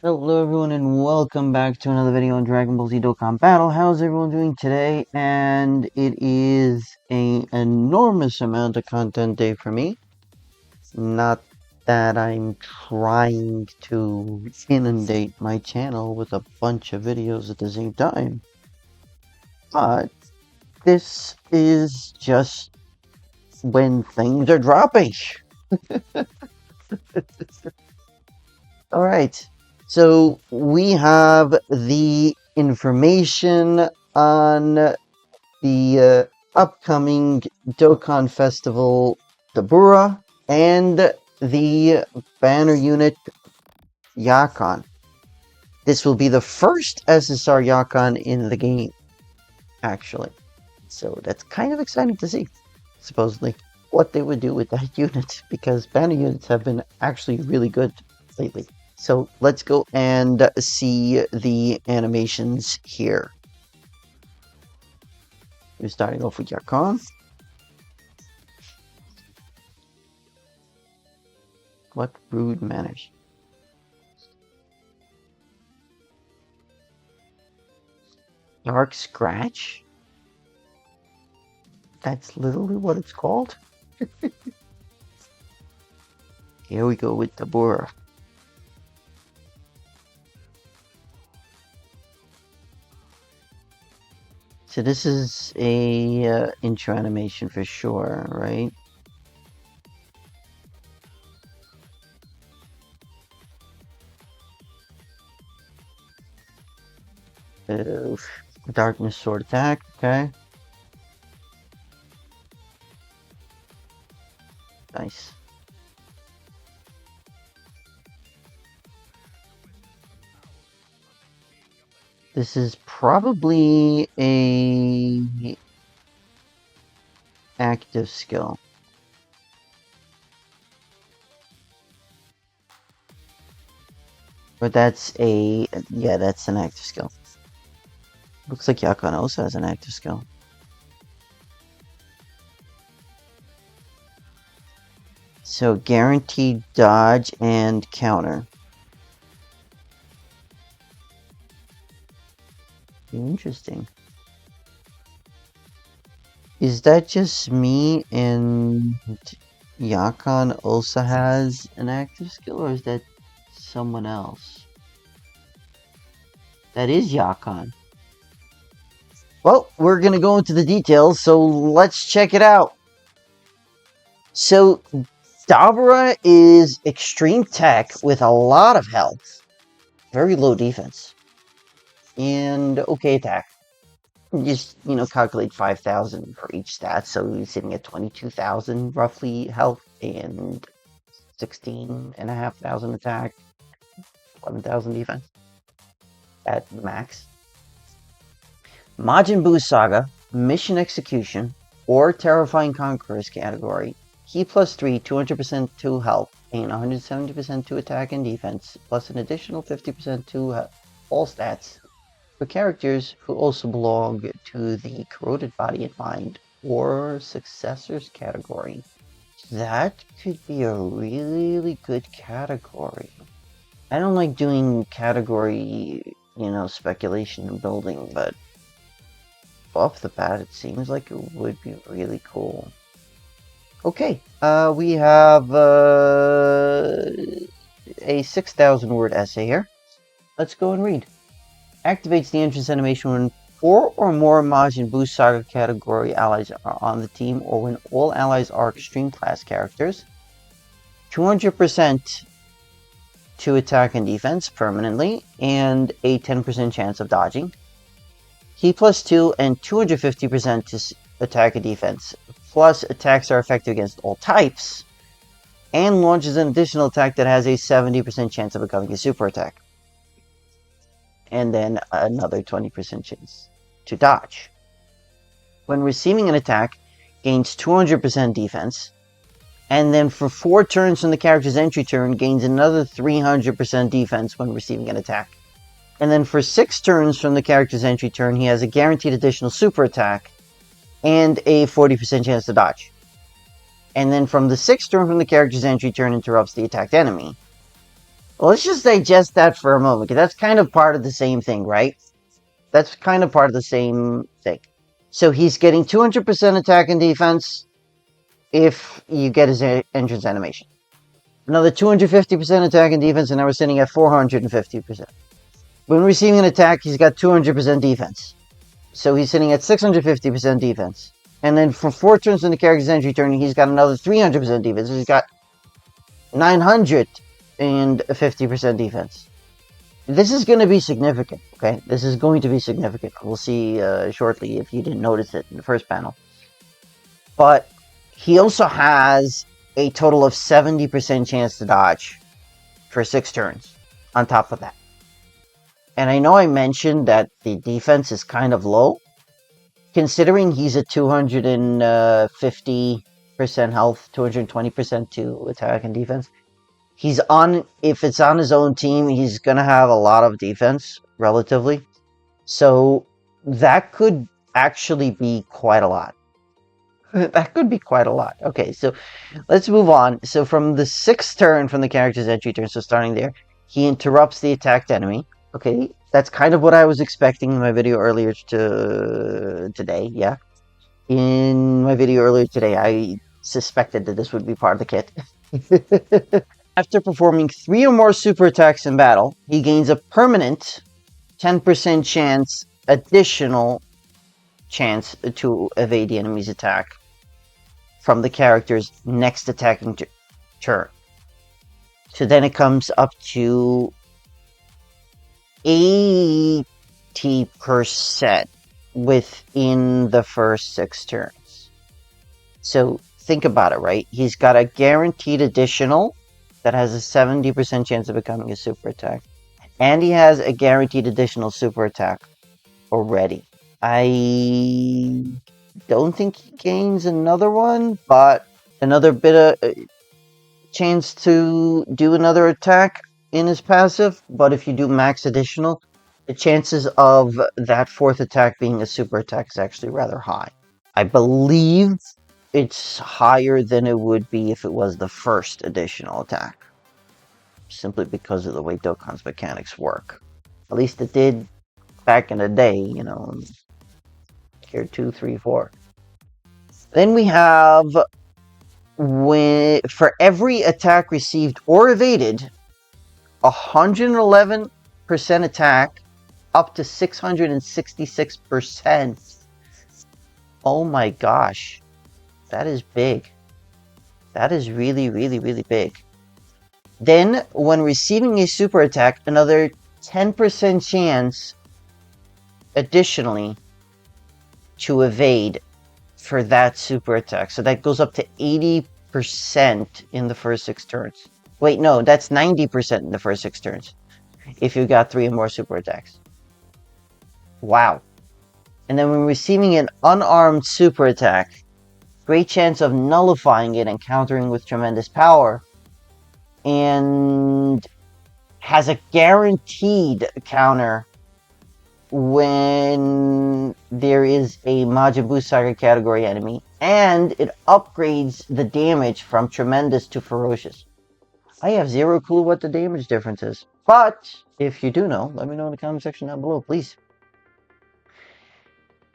Hello everyone and welcome back to another video on Dragon Ball Z Dokkan Battle. How's everyone doing today? And it is an enormous amount of content day for me. Not that I'm trying to inundate my channel with a bunch of videos at the same time. But this is just when things are dropping. Alright, so we have the information on the upcoming Dokkan Festival Dabura and the banner unit Yakon. This will be the first SSR Yakon in the game, actually. So that's kind of exciting to see, supposedly, what they would do with that unit, because banner units have been actually really good lately. So let's go and see the animations here. We're starting off with Yakon. What rude manners. Dark Scratch? That's literally what it's called? Here we go with Dabura. So this is a intro animation for sure, right? Darkness Sword Attack, okay. Nice. This is probably a active skill. But that's that's an active skill. Looks like Yakon also has an active skill. So guaranteed dodge and counter. Interesting. Is that just me and Yakon also has an active skill, or is that someone else? That is Yakon. Well, we're gonna go into the details, so let's check it out. So, Dabura is extreme tech with a lot of health, very low defense, and okay attack. Just, calculate 5,000 for each stat, so he's sitting at 22,000 roughly health and 16,500 attack, 11,000 defense at max. Majin Buu Saga, Mission Execution, or Terrifying Conquerors category. Key plus 3, 200% to health, and 170% to attack and defense, plus an additional 50% to all stats for characters who also belong to the Corroded Body and Mind or Successors category. That could be a really good category. I don't like doing category, speculation and building, but off the bat, it seems like it would be really cool. Okay, we have a 6,000 word essay here. Let's go and read. Activates the entrance animation when 4 or more Majin Buu Saga category allies are on the team, or when all allies are extreme class characters. 200% to attack and defense permanently, and a 10% chance of dodging. Key plus 2 and 250% to attack and defense. Plus, attacks are effective against all types, and launches an additional attack that has a 70% chance of becoming a super attack. And then another 20% chance to dodge. When receiving an attack, gains 200% defense, and then for 4 turns from the character's entry turn, gains another 300% defense when receiving an attack. And then for 6 turns from the character's entry turn, he has a guaranteed additional super attack, and a 40% chance to dodge. And then from the 6th turn from the character's entry turn, interrupts the attacked enemy. Well, let's just digest that for a moment, because that's kind of part of the same thing, right? That's kind of part of the same thing. So he's getting 200% attack and defense if you get his entrance animation. Another 250% attack and defense, and now we're sitting at 450%. When receiving an attack, he's got 200% defense. So he's sitting at 650% defense. And then for 4 turns in the character's entry turn, he's got another 300% defense. So he's got 950% defense. This is going to be significant, okay? This is going to be significant. We'll see shortly if you didn't notice it in the first panel. But he also has a total of 70% chance to dodge for 6 turns on top of that. And I know I mentioned that the defense is kind of low. Considering he's at 250% health, 220% to attack and defense, he's on, if it's on his own team, he's going to have a lot of defense, relatively. So that could actually be quite a lot. That could be quite a lot. Okay, so let's move on. So from the 6th turn from the character's entry turn, so starting there, he interrupts the attacked enemy. Okay, that's kind of what I was expecting in my video earlier today, yeah. In my video earlier today, I suspected that this would be part of the kit. After performing 3 or more super attacks in battle, he gains a permanent 10% chance, additional chance to evade the enemy's attack from the character's next attacking turn. So then it comes up to 80% within the first 6 turns. So think about it, right? He's got a guaranteed additional that has a 70% chance of becoming a super attack. And he has a guaranteed additional super attack already. I don't think he gains another one, but another bit of chance to do another attack in his passive. But if you do max additional, the chances of that 4th attack being a super attack is actually rather high. I believe it's higher than it would be if it was the 1st additional attack. Simply because of the way Dokkan's mechanics work. At least it did back in the day, you know, Tier 2, 3, 4. Then we have, for every attack received or evaded, 111% attack up to 666%. Oh my gosh. That is big. That is really, really, really big. Then, when receiving a super attack, another 10% chance additionally to evade for that super attack. So that goes up to 80% in the first 6 turns. Wait, no, that's 90% in the first 6 turns. If you got 3 or more super attacks. Wow. And then when receiving an unarmed super attack, great chance of nullifying it and countering with tremendous power. And has a guaranteed counter when there is a Majin Buu Saga category enemy, and it upgrades the damage from tremendous to ferocious. I have zero clue what the damage difference is, but if you do know, let me know in the comment section down below, please.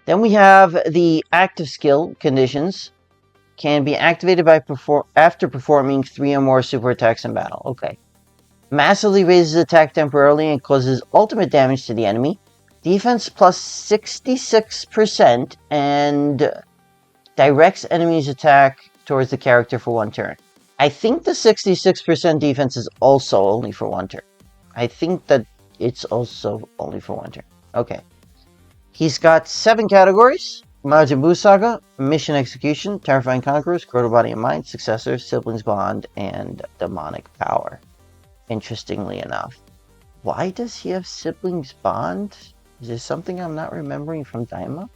Then we have the active skill conditions. Can be activated by after performing 3 or more super attacks in battle. Okay. Massively raises attack temporarily and causes ultimate damage to the enemy. Defense plus 66% and directs enemy's attack towards the character for 1 turn. I think the 66% defense is also only for 1 turn. I think that it's also only for 1 turn. Okay. He's got 7 categories. Majin Buu Saga, Mission Execution, Terrifying Conquerors, Growth of Body and Mind, Successor, Siblings Bond, and Demonic Power. Interestingly enough. Why does he have Siblings Bond? Is there something I'm not remembering from Daima?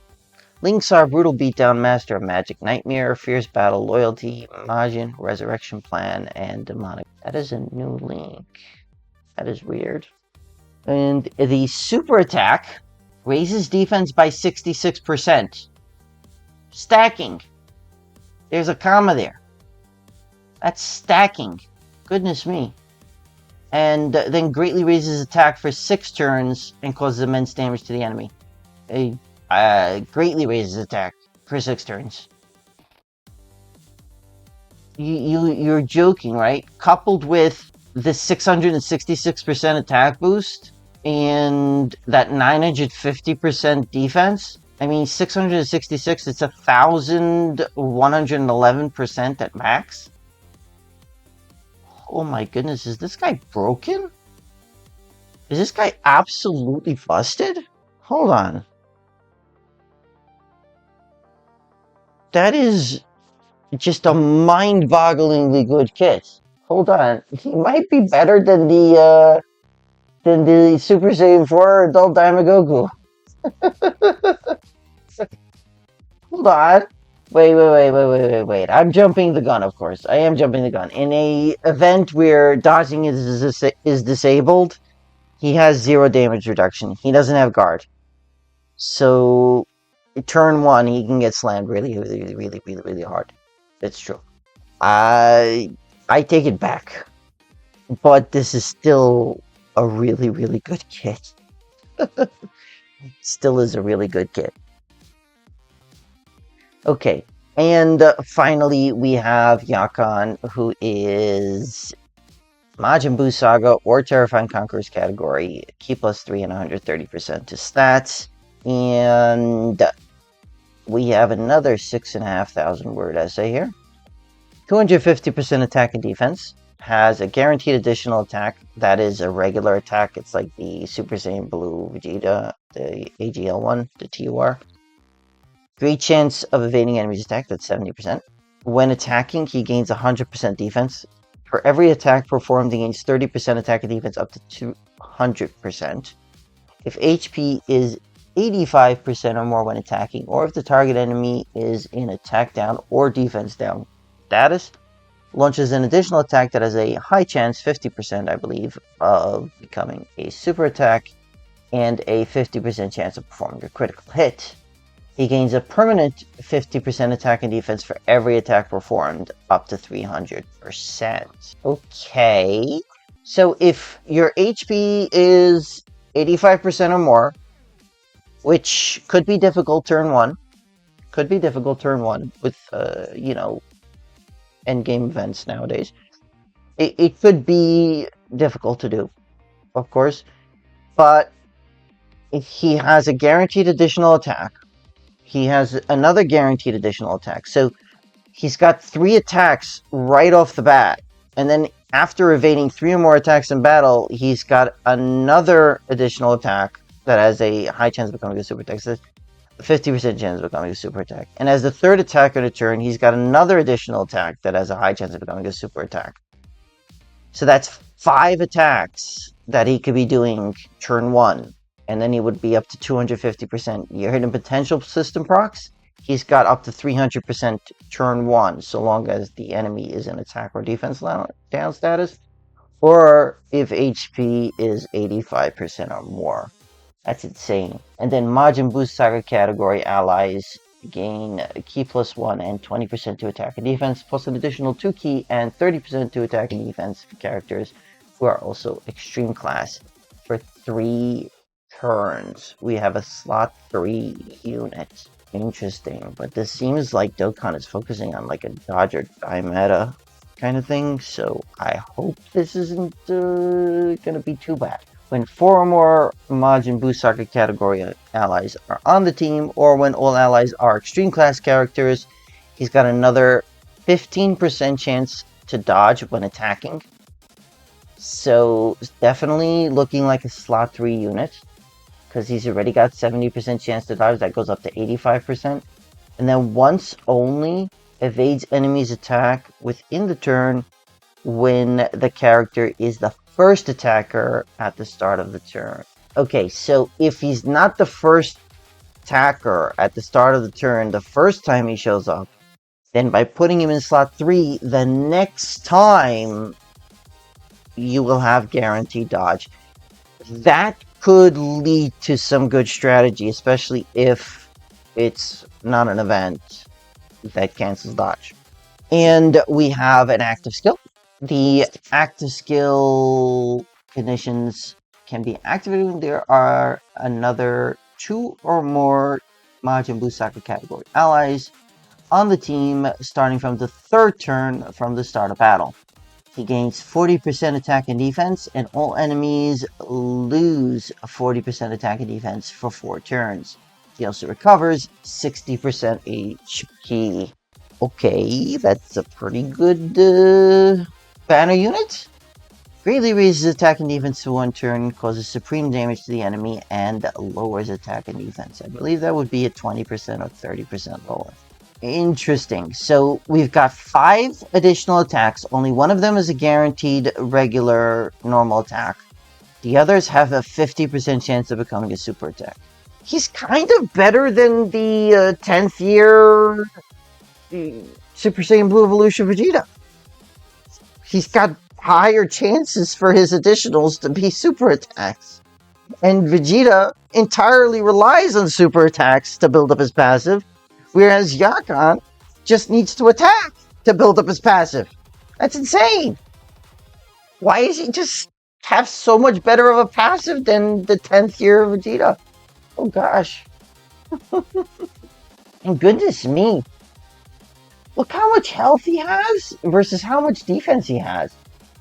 Linksar, Brutal Beatdown, Master of Magic, Nightmare, Fierce Battle, Loyalty, Majin, Resurrection Plan, and Demonic. That is a new link. That is weird. And the Super Attack raises defense by 66%. Stacking. There's a comma there. That's stacking. Goodness me. and then greatly raises attack for 6 turns and causes immense damage to the enemy. Greatly raises attack for 6 turns. You're joking, right? Coupled with the 666% attack boost and that 950% defense. I mean, 666, it's 1,111% at max. Oh my goodness, is this guy broken? Is this guy absolutely busted? Hold on. That is just a mind-bogglingly good kit. Hold on. He might be better than the Super Saiyan 4 Adult Daimogoku. Hold on. Wait. I'm jumping the gun, of course. I am jumping the gun. In a event where dodging is disabled, he has 0 damage reduction. He doesn't have guard. So, turn 1, he can get slammed really hard. It's true. I take it back. But this is still a really good kit. Still is a really good kit. Okay, and finally we have Yakon, who is Majin Buu Saga or Terrifying Conquerors category, key +3 and 130% to stats, and we have another 6,500 word essay here. 250% attack and defense, has a guaranteed additional attack that is a regular attack. It's like the Super Saiyan Blue Vegeta, the AGL one, the TUR. Great chance of evading enemy's attack, that's 70%. When attacking, he gains 100% defense. For every attack performed, he gains 30% attack and defense up to 200%. If HP is 85% or more when attacking, or if the target enemy is in attack down or defense down status, launches an additional attack that has a high chance, 50% I believe, of becoming a super attack, and a 50% chance of performing a critical hit. He gains a permanent 50% attack and defense for every attack performed, up to 300%. Okay, so if your HP is 85% or more, which could be difficult turn 1, with, endgame events nowadays. It could be difficult to do, of course, but if he has a guaranteed additional attack, he has another guaranteed additional attack. So he's got 3 attacks right off the bat, and then after evading 3 or more attacks in battle, he's got another additional attack that has a high chance of becoming a super attack. So 50% chance of becoming a super attack. And as the 3rd attack on a turn, he's got another additional attack that has a high chance of becoming a super attack. So that's 5 attacks that he could be doing turn 1. And then he would be up to 250%. Your hidden potential system procs, he's got up to 300% turn 1, so long as the enemy is in attack or defense down status, or if HP is 85% or more. That's insane. And then Majin Buu Saga category allies gain key +1 and 20% to attack and defense, plus an additional 2 key and 30% to attack and defense for characters who are also extreme class for 3 turns. We have a slot 3 unit. Interesting, but this seems like Dokkan is focusing on like a dodge or die meta kind of thing, so I hope this isn't gonna be too bad. When 4 or more Majin Buu Saga category allies are on the team, or when all allies are extreme class characters, he's got another 15% chance to dodge when attacking. So definitely looking like a slot 3 unit, because he's already got 70% chance to dodge. That goes up to 85%. And then once only evades enemy's attack within the turn when the character is the first attacker at the start of the turn. Okay, so if he's not the first attacker at the start of the turn the first time he shows up, then by putting him in slot 3, the next time you will have guaranteed dodge. That could lead to some good strategy, especially if it's not an event that cancels dodge. And we have an active skill. The active skill conditions can be activated when there are another 2 or more Majin Buu Sakura category allies on the team starting from the 3rd turn from the start of battle. He gains 40% attack and defense, and all enemies lose 40% attack and defense for 4 turns. He also recovers 60% HP. Okay, that's a pretty good banner unit. Greatly raises attack and defense to 1 turn, causes supreme damage to the enemy, and lowers attack and defense. I believe that would be at 20% or 30% lower. Interesting. So we've got 5 additional attacks. Only one of them is a guaranteed regular normal attack. The others have a 50% chance of becoming a super attack. He's kind of better than the 10th year Super Saiyan Blue Evolution Vegeta. He's got higher chances for his additionals to be super attacks. And Vegeta entirely relies on super attacks to build up his passive, whereas Yakon just needs to attack to build up his passive. That's insane. Why does he just have so much better of a passive than the 10th year Vegeta? Oh gosh. And goodness me. Look how much health he has versus how much defense he has.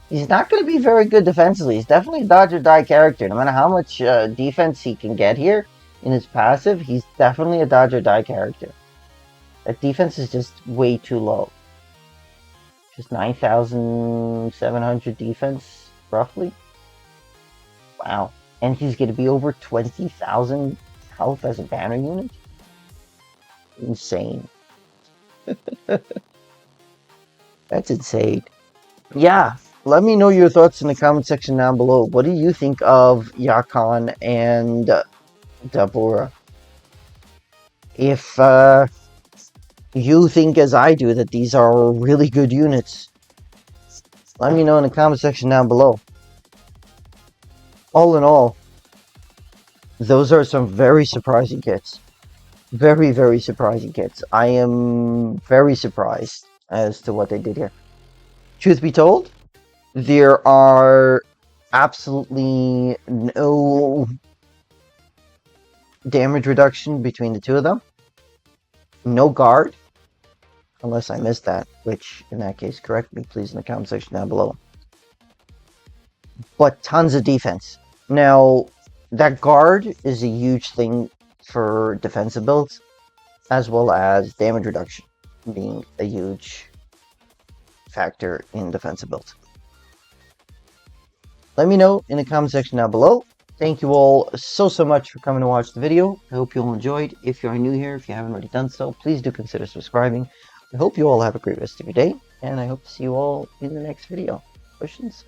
He's not going to be very good defensively. He's definitely a dodge or die character. No matter how much defense he can get here in his passive, he's definitely a dodge or die character. That defense is just way too low. Just 9,700 defense, roughly. Wow. And he's going to be over 20,000 health as a banner unit? Insane. That's insane. Yeah, let me know your thoughts in the comment section down below. What do you think of Yakon and Dabura? If you think as I do that these are really good units, let me know in the comment section down below. All in all, those are some very surprising kits. Very, very surprising kits. I am very surprised as to what they did here. Truth be told, there are absolutely no damage reduction between the two of them. No guard. Unless I missed that, which in that case, correct me please in the comment section down below. But tons of defense. Now, that guard is a huge thing for defensive builds, as well as damage reduction being a huge factor in defensive builds. Let me know in the comment section down below. Thank you all so much for coming to watch the video. I hope you all enjoyed. If you are new here, if you haven't already done so, please do consider subscribing. I hope you all have a great rest of your day, and I hope to see you all in the next video. Questions?